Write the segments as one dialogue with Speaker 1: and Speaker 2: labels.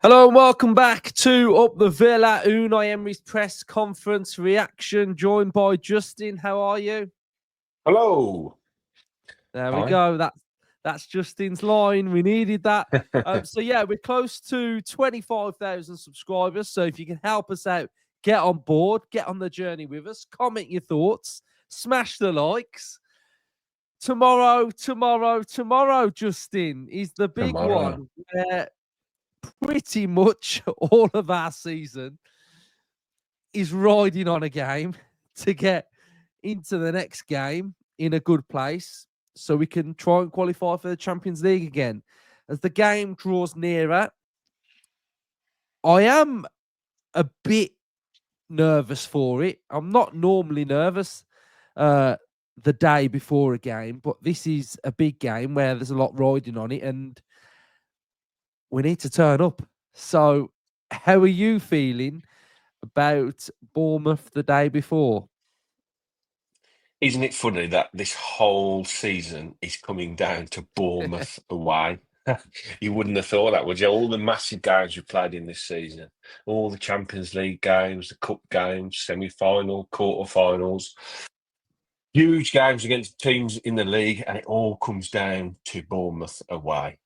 Speaker 1: Hello and welcome back to Up the Villa, Unai Emery's press conference reaction, joined by Justin. How are you?
Speaker 2: Hello.
Speaker 1: There we
Speaker 2: Hi.
Speaker 1: go. That's Justin's line. We needed that. We're close to 25,000 subscribers. So if you can help us out, get on board, get on the journey with us, comment your thoughts, smash the likes. Tomorrow, Justin, is the big
Speaker 2: Tomorrow.
Speaker 1: one where pretty much all of our season is riding on a game to get into the next game in a good place so we can try and qualify for the Champions League again. As the game draws nearer, I am a bit nervous for it. I'm not normally nervous the day before a game, but this is a big game where there's a lot riding on it and we need to turn up. So how are you feeling about Bournemouth the day before?
Speaker 2: Isn't it funny that this whole season is coming down to Bournemouth away? You wouldn't have thought that, would you? All the massive games we played in this season, all the Champions League games, the Cup games, semi-final, quarter-finals, huge games against teams in the league, and it all comes down to Bournemouth away.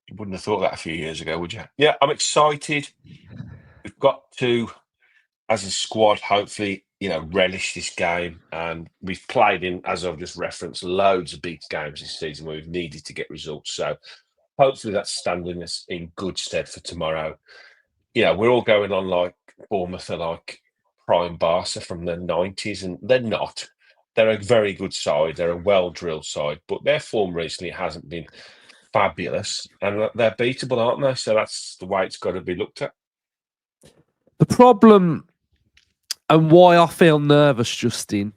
Speaker 2: You wouldn't have thought that a few years ago, would you? Yeah, I'm excited. We've got to, as a squad, hopefully, relish this game. And we've played in, as I've just referenced, loads of big games this season where we've needed to get results. So hopefully that's standing us in good stead for tomorrow. We're all going on like Bournemouth are like prime Barca from the 90s, and they're not. They're a very good side. They're a well-drilled side, but their form recently hasn't been fabulous, and they're beatable, aren't they? So that's the way it's got to be looked at.
Speaker 1: The problem and why I feel nervous, Justin,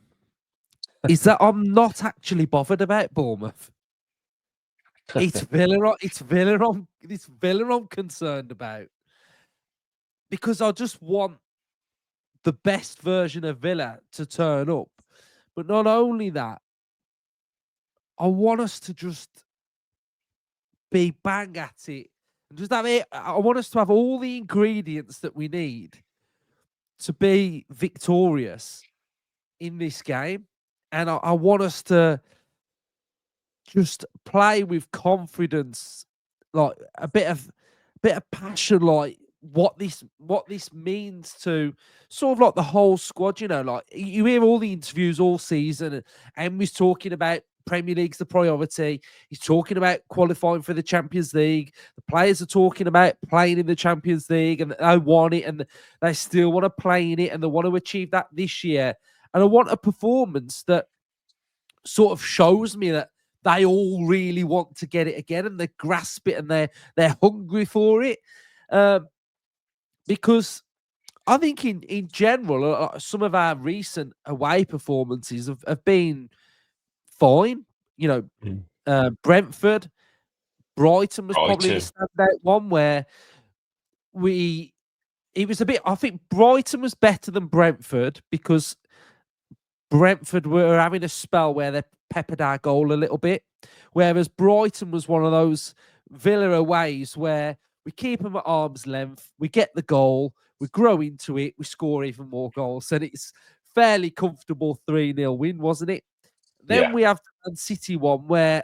Speaker 1: is that I'm not actually bothered about Bournemouth. It's Villa. It's Villa I'm concerned about because I just want the best version of Villa to turn up. But not only that, I want us to just be bang at it and just have it. I want us to have all the ingredients that we need to be victorious in this game. And I want us to just play with confidence, like a bit of passion, like what this means to sort of like the whole squad. Like you hear all the interviews all season, and Emery's talking about Premier League's the priority. He's talking about qualifying for the Champions League. The players are talking about playing in the Champions League, and they want it, and they still want to play in it, and they want to achieve that this year. And I want a performance that sort of shows me that they all really want to get it again, and they grasp it, and they're hungry for it. Because I think in general, some of our recent away performances have been fine. Brentford, Brighton was probably the standout one where it was a bit. I think Brighton was better than Brentford because Brentford were having a spell where they peppered our goal a little bit, whereas Brighton was one of those Villa aways where we keep them at arm's length, we get the goal, we grow into it, we score even more goals, and it's fairly comfortable 3-0 win, wasn't it? Then we have the Man City one where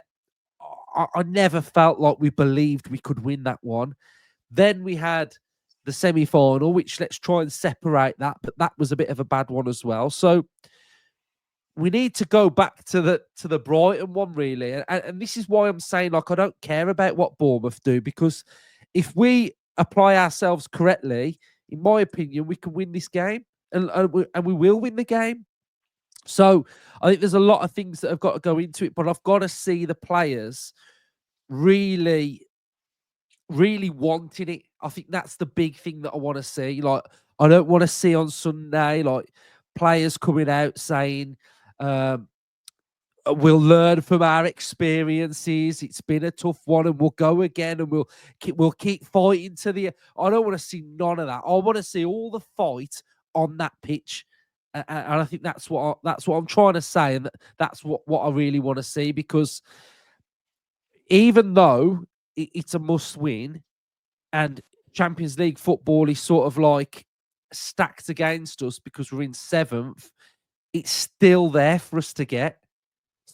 Speaker 1: I never felt like we believed we could win that one. Then we had the semi-final, which let's try and separate that, but that was a bit of a bad one as well. So we need to go back to the Brighton one, really. And this is why I'm saying, like, I don't care about what Bournemouth do, because if we apply ourselves correctly, in my opinion, we can win this game, and we will win the game. So I think there's a lot of things that have got to go into it, but I've got to see the players really, really wanting it. I think that's the big thing that I want to see. Like, I don't want to see on Sunday, like, players coming out saying, we'll learn from our experiences. It's been a tough one, and we'll go again, and we'll keep fighting to the. I don't want to see none of that. I want to see all the fight on that pitch, and I think that's what I'm trying to say, and that's what I really want to see. Because even though it's a must win, and Champions League football is sort of like stacked against us because we're in 7th. It's still there for us to get.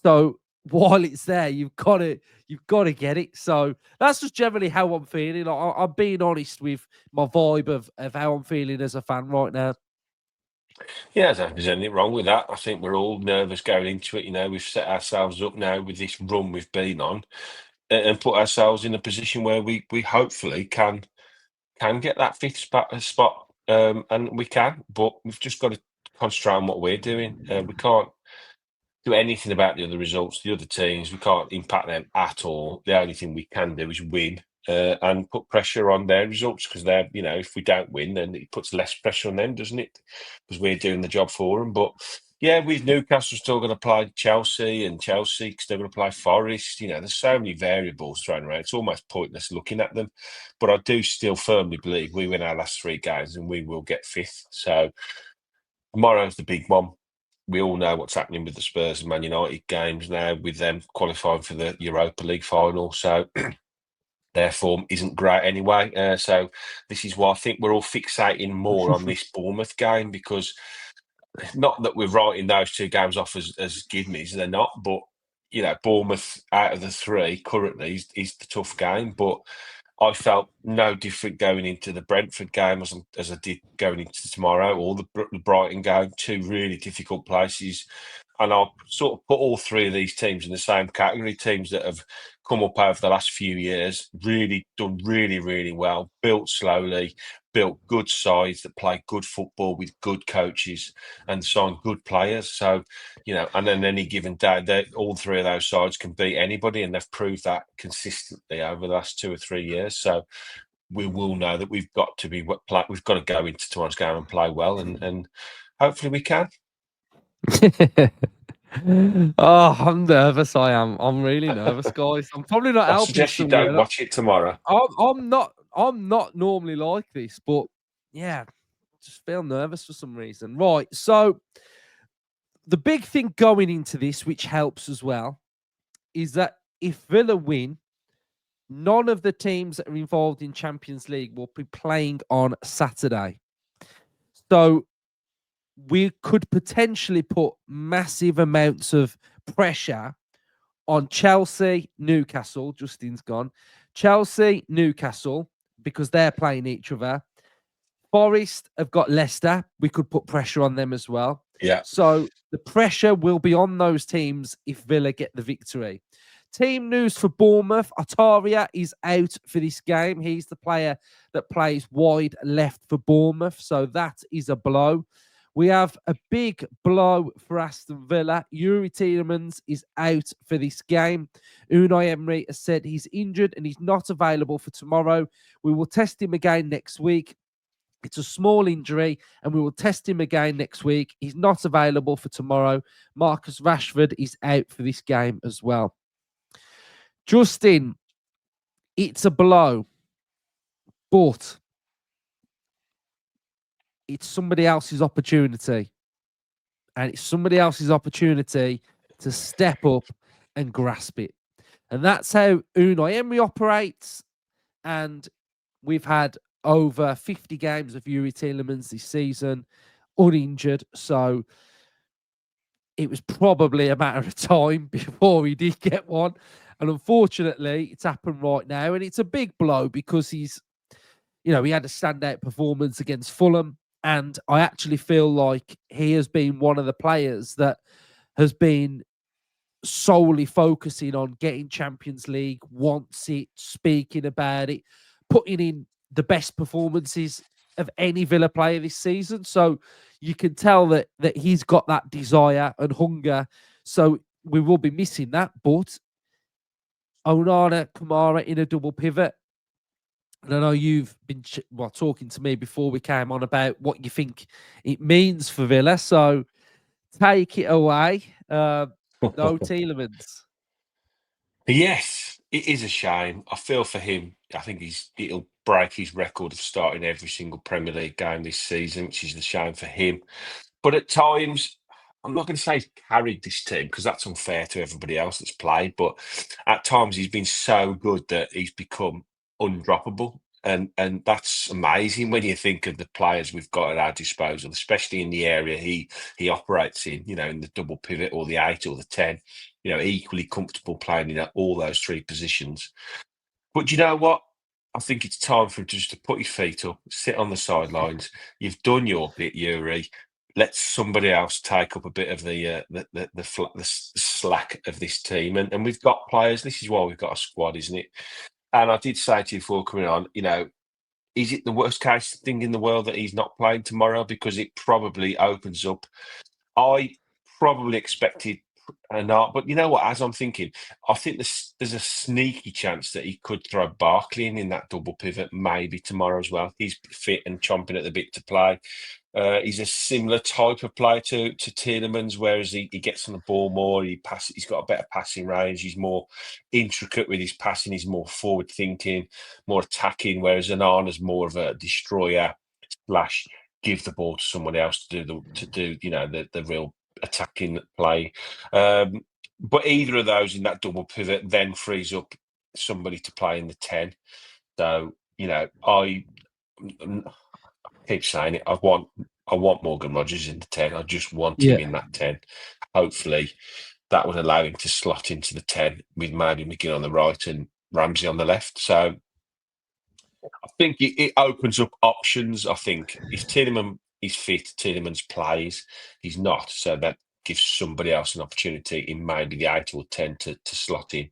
Speaker 1: So while it's there, you've got to get it. So that's just generally how I'm feeling. I'm being honest with my vibe of how I'm feeling as a fan right now.
Speaker 2: Yeah, I don't think there's anything wrong with that. I think we're all nervous going into it. We've set ourselves up now with this run we've been on, and put ourselves in a position where we hopefully can get that fifth spot, and we can. But we've just got to concentrate on what we're doing. We can't do anything about the other results, the other teams. We can't impact them at all. The only thing we can do is win. And put pressure on their results, because they're, if we don't win, then it puts less pressure on them, doesn't it? Because we're doing the job for them. But yeah, with Newcastle still going to play Chelsea, and Chelsea still going to play Forest. There's so many variables thrown around. It's almost pointless looking at them. But I do still firmly believe we win our last 3 games and we will get 5th. So tomorrow's the big one. We all know what's happening with the Spurs and Man United games now, with them qualifying for the Europa League final. So their form isn't great anyway. So this is why I think we're all fixating more on this Bournemouth game, because not that we're writing those 2 games off as gimmies, they're not. But, Bournemouth out of the 3 currently is the tough game. But I felt no different going into the Brentford game as I did going into tomorrow, or the Brighton game. 2 really difficult places. And I'll sort of put all 3 of these teams in the same category. Teams that have come up over the last few years, really done really, really well, built slowly, built good sides that play good football with good coaches and sign good players. So, and then any given day, all 3 of those sides can beat anybody, and they've proved that consistently over the last 2 or 3 years. So we will know that we've got to we've got to go into tomorrow's game and play well, and hopefully we can.
Speaker 1: Oh, I'm nervous. I am. I'm really nervous, guys. I'm probably not
Speaker 2: I
Speaker 1: helping
Speaker 2: suggest you
Speaker 1: so
Speaker 2: don't
Speaker 1: well.
Speaker 2: watch it tomorrow.
Speaker 1: I'm not. I'm not normally like this, but yeah, just feel nervous for some reason. Right. So the big thing going into this, which helps as well, is that if Villa win, none of the teams that are involved in Champions League will be playing on Saturday. So we could potentially put massive amounts of pressure on Chelsea, Newcastle. Justin's gone. Chelsea, Newcastle, because they're playing each other. Forest have got Leicester. We could put pressure on them as well.
Speaker 2: Yeah.
Speaker 1: So the pressure will be on those teams if Villa get the victory. Team news for Bournemouth. Otaria is out for this game. He's the player that plays wide left for Bournemouth. So that is a blow. We have a big blow for Aston Villa. Youri Tielemans is out for this game. Unai Emery has said he's injured and he's not available for tomorrow. We will test him again next week. It's a small injury, and we will test him again next week. He's not available for tomorrow. Marcus Rashford is out for this game as well. Justin, it's a blow, but it's somebody else's opportunity. And it's somebody else's opportunity to step up and grasp it. And that's how Unai Emery operates. And we've had over 50 games of Youri Tielemans this season, uninjured. So it was probably a matter of time before he did get one. And unfortunately, it's happened right now. And it's a big blow because he had a standout performance against Fulham. And I actually feel like he has been one of the players that has been solely focusing on getting Champions League, wants it, speaking about it, putting in the best performances of any Villa player this season. So you can tell that he's got that desire and hunger. So we will be missing that. But Onana, Kamara in a double pivot. And I know you've been talking to me before we came on about what you think it means for Villa. So take it away. No Tielemans.
Speaker 2: Yes, it is a shame. I feel for him. I think it'll break his record of starting every single Premier League game this season, which is a shame for him. But at times, I'm not going to say he's carried this team, because that's unfair to everybody else that's played. But at times, he's been so good that he's become undroppable. And that's amazing when you think of the players we've got at our disposal, especially in the area he operates in, in the double pivot or the 8 or the 10, equally comfortable playing in all those three positions. But you know what? I think it's time for him just to put his feet up, sit on the sidelines. You've done your bit, Youri. Let somebody else take up a bit of the slack of this team. And we've got players. This is why we've got a squad, isn't it? And I did say to you before coming on, is it the worst case thing in the world that he's not playing tomorrow? Because it probably opens up. I probably expected not, but you know what? As I'm thinking, I think there's a sneaky chance that he could throw Barkley in that double pivot maybe tomorrow as well. He's fit and chomping at the bit to play. He's a similar type of player to Tielemans, whereas he gets on the ball more. He's got a better passing range. He's more intricate with his passing. He's more forward thinking, more attacking. Whereas Onana's more of a destroyer slash give the ball to someone else to do the real attacking play. But either of those in that double pivot then frees up somebody to play in the 10. So I keep saying it. I want Morgan Rogers in the 10. I just want him in that 10. Hopefully, that would allow him to slot into the 10 with maybe McGinn on the right and Ramsey on the left. So I think it opens up options. I think if Tielemans is fit, Tielemans plays. He's not, so that gives somebody else an opportunity in maybe the 8 or 10 to slot in.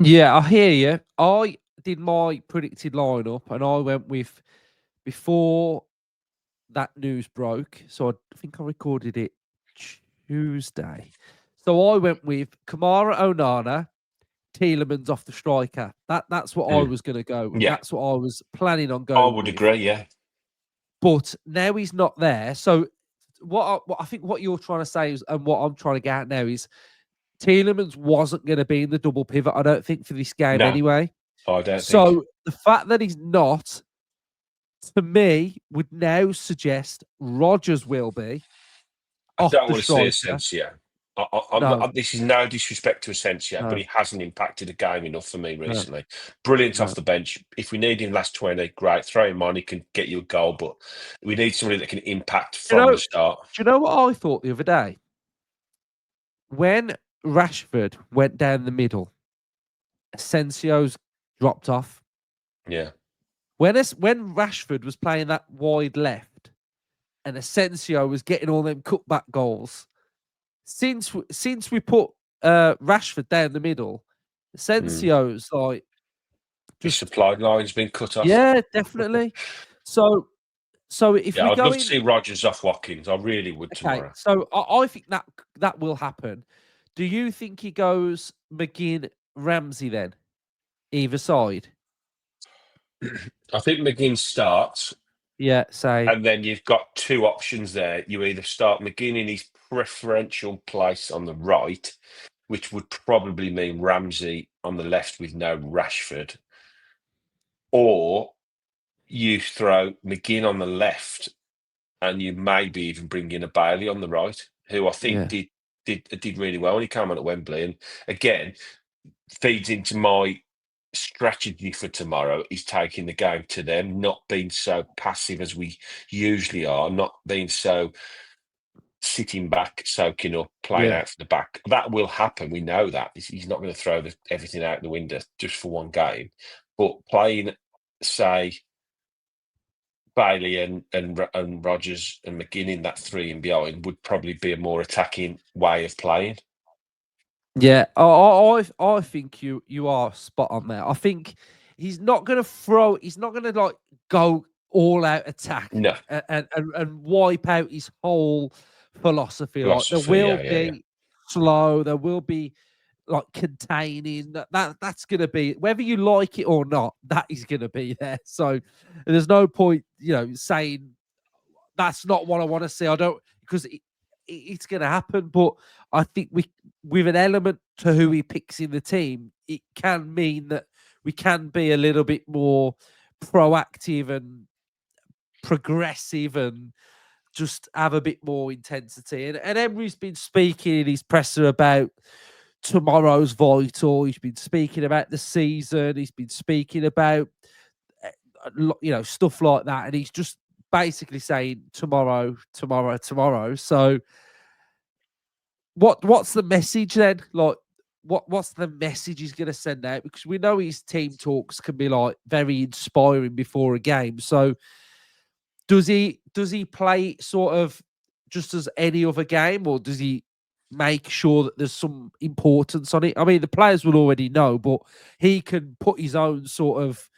Speaker 1: Yeah, I hear you. I did my predicted lineup, and I went with before that news broke. So I think I recorded it Tuesday. So I went with Kamara, Onana, Tielemans off the striker. That's what I was going to go with.
Speaker 2: Yeah.
Speaker 1: That's what I was planning on going.
Speaker 2: I would agree. Yeah,
Speaker 1: but now he's not there. So what I think what you're trying to say is, and what I'm trying to get at now is, Tielemans wasn't going to be in the double pivot, I don't think, for this game anyway.
Speaker 2: I don't
Speaker 1: So
Speaker 2: think.
Speaker 1: the fact that he's not, to me, would now suggest Rodgers will be.
Speaker 2: I don't want to see Asensio. This is no disrespect to Asensio, but he hasn't impacted the game enough for me recently. Brilliant off the bench. If we need him last 20, great. Throw him on. He can get you a goal, but we need somebody that can impact from the start.
Speaker 1: Do you know what I thought the other day? When Rashford went down the middle, Asensio's dropped off.
Speaker 2: Yeah.
Speaker 1: When Rashford was playing that wide left and Asensio was getting all them cutback goals, since we put Rashford down the middle, Asensio's like
Speaker 2: his supply line's been cut off.
Speaker 1: Yeah, definitely. So if we
Speaker 2: I'd
Speaker 1: go
Speaker 2: love to see Rodgers off Watkins. I really would tomorrow.
Speaker 1: So I think that will happen. Do you think he goes McGinn, Ramsey then, either side?
Speaker 2: I think McGinn starts.
Speaker 1: Yeah, same.
Speaker 2: And then you've got two options there. You either start McGinn in his preferential place on the right, which would probably mean Ramsey on the left with no Rashford, or you throw McGinn on the left and you maybe even bring in a Bailey on the right, who I think did really well when he came on at Wembley. And again, feeds into my strategy for tomorrow is taking the game to them, not being so passive as we usually are, not being so sitting back, soaking up, playing out for the back. That will happen. We know that. He's not going to throw everything out the window just for one game. But playing, say, Bailey and Rodgers and McGinn in that 3 and behind would probably be a more attacking way of playing.
Speaker 1: Yeah, I think you are spot on there. I think he's not going to go all out attack and wipe out his whole philosophy. Like, there will be slow, there will be like containing. That's going to be, whether you like it or not, that is going to be there. So there's no point, saying that's not what I want to see. I don't, because it's going to happen. But I think with an element to who he picks in the team, it can mean that we can be a little bit more proactive and progressive and just have a bit more intensity. And Emery's been speaking in his presser about tomorrow's vital. He's been speaking about the season. He's been speaking about stuff like that, and he's just basically saying tomorrow. So what's the message then? Like, what's the message he's going to send out? Because we know his team talks can be like very inspiring before a game. So does he play sort of just as any other game, or does he make sure that there's some importance on it? I mean, the players will already know, but he can put his own sort of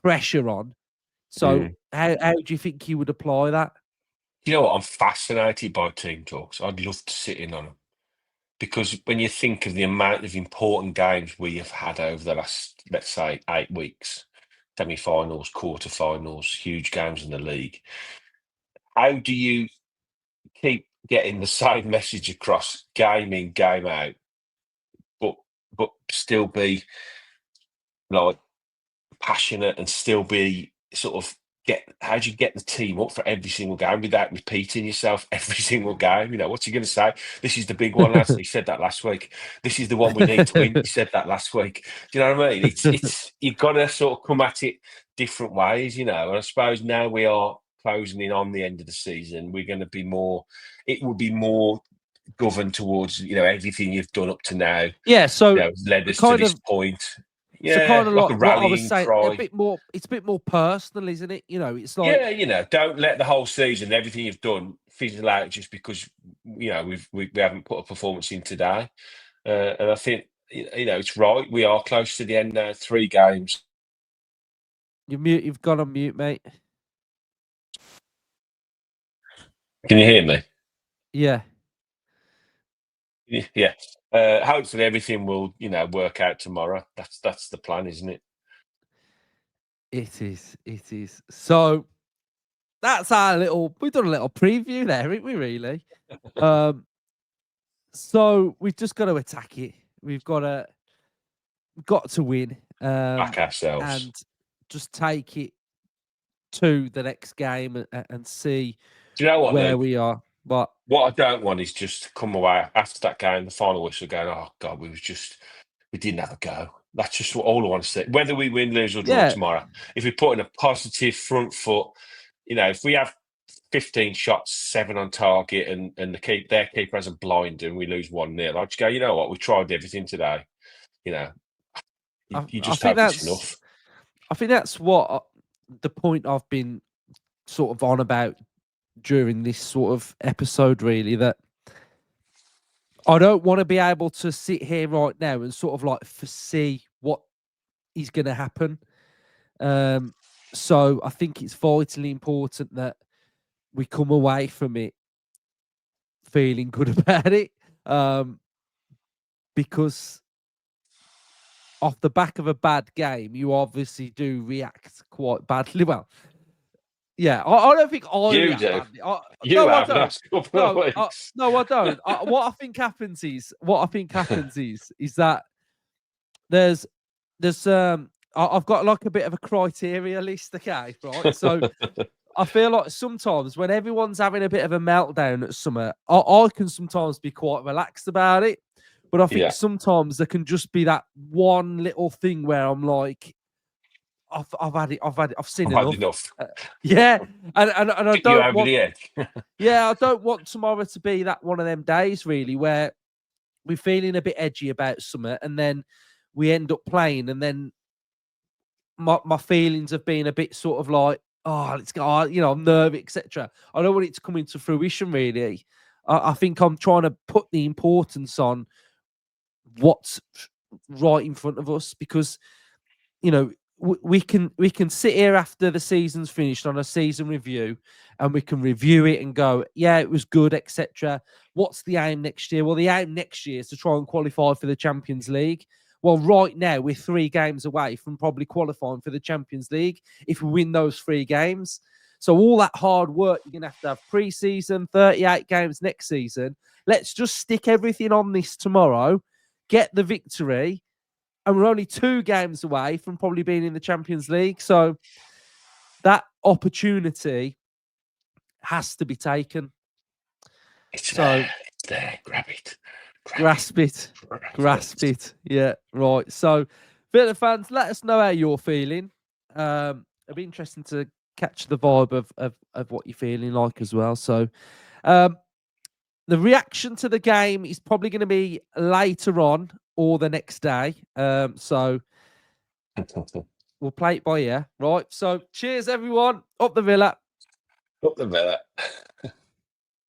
Speaker 1: pressure on. So how do you think he would apply that?
Speaker 2: You know what? I'm fascinated by team talks. I'd love to sit in on them. Because when you think of the amount of important games we have had over the last, let's say, 8 weeks, semi-finals, quarter-finals, huge games in the league, how do you keep getting the same message across game in, game out, but still be like passionate and still be sort of how do you get the team up for every single game without repeating yourself every single game? What's he going to say? This is the big one, lads. He said that last week. This is the one we need to win. He said that last week. Do you know what I mean? It's you've got to sort of come at it different ways, And I suppose now we are closing in on the end of the season. We're going to be more. It will be more governed towards everything you've done up to now.
Speaker 1: Yeah, so
Speaker 2: led us to this point. Yeah,
Speaker 1: so kind of like
Speaker 2: a
Speaker 1: what I was
Speaker 2: rallying
Speaker 1: saying,
Speaker 2: cry.
Speaker 1: it's a bit more personal, isn't it? It's like
Speaker 2: don't let the whole season, everything you've done, fizzle out just because we haven't put a performance in today. And I think it's right. We are close to the end now. 3 games.
Speaker 1: You've gone on mute, mate.
Speaker 2: Can you hear me?
Speaker 1: Yeah.
Speaker 2: Yeah. Hopefully everything will work out tomorrow. That's the plan, isn't it?
Speaker 1: It is. So that's we've done a little preview there, haven't we, really? So we've just got to attack it. We've got to win.
Speaker 2: Back ourselves.
Speaker 1: And just take it to the next game and see
Speaker 2: Do you know what,
Speaker 1: where
Speaker 2: Luke?
Speaker 1: we are. But
Speaker 2: what I don't want is just to come away after that game, the final whistle, going, oh God, we didn't have a go. That's just all I want to say. Whether we win, lose, or draw tomorrow, if we put in a positive front foot, if we have 15 shots, 7 on target, and their keeper has a blind and we lose 1-0, I'll just go, you know what, we tried everything today. You just hope it's enough.
Speaker 1: I think that's what the point I've been sort of on about during this sort of episode, really, that I don't want to be able to sit here right now and sort of like foresee what is going to happen. So I think it's vitally important that we come away from it feeling good about it, because off the back of a bad game, you obviously do react quite badly. Well, yeah, I don't think I
Speaker 2: you
Speaker 1: react
Speaker 2: do.
Speaker 1: badly.
Speaker 2: You have last couple of weeks.
Speaker 1: No, I don't. What I think happens is that there's I've got like a bit of a criteria list, okay, right? So I feel like sometimes when everyone's having a bit of a meltdown at summer, I can sometimes be quite relaxed about it. But I think sometimes there can just be that one little thing where I'm like, I've had it. I've seen enough. Yeah, and I don't want. Yeah, I don't want tomorrow to be that one of them days, really, where we're feeling a bit edgy about something, and then we end up playing, and then my feelings have been a bit sort of like, oh, let's go, I'm nervous, etc. I don't want it to come into fruition, really. I think I'm trying to put the importance on what's right in front of us, because we can sit here after the season's finished on a season review, and we can review it and go, yeah, it was good, etc. What's the aim next year? Well, the aim next year is to try and qualify for the Champions League. Well, right now we're 3 games away from probably qualifying for the Champions League if we win those 3 games. So all that hard work, you're going to have pre-season, 38 games next season. Let's just stick everything on this tomorrow, get the victory, and we're only 2 games away from probably being in the Champions League. So that opportunity has to be taken.
Speaker 2: It's there. Grab it.
Speaker 1: Grasp it. Yeah, right. So, Villa fans, let us know how you're feeling. it'll be interesting to catch the vibe of what you're feeling like as well. So, the reaction to the game is probably going to be later on or the next day. So we'll play it by ear, right? So cheers, everyone. Up the Villa.
Speaker 2: Up the Villa.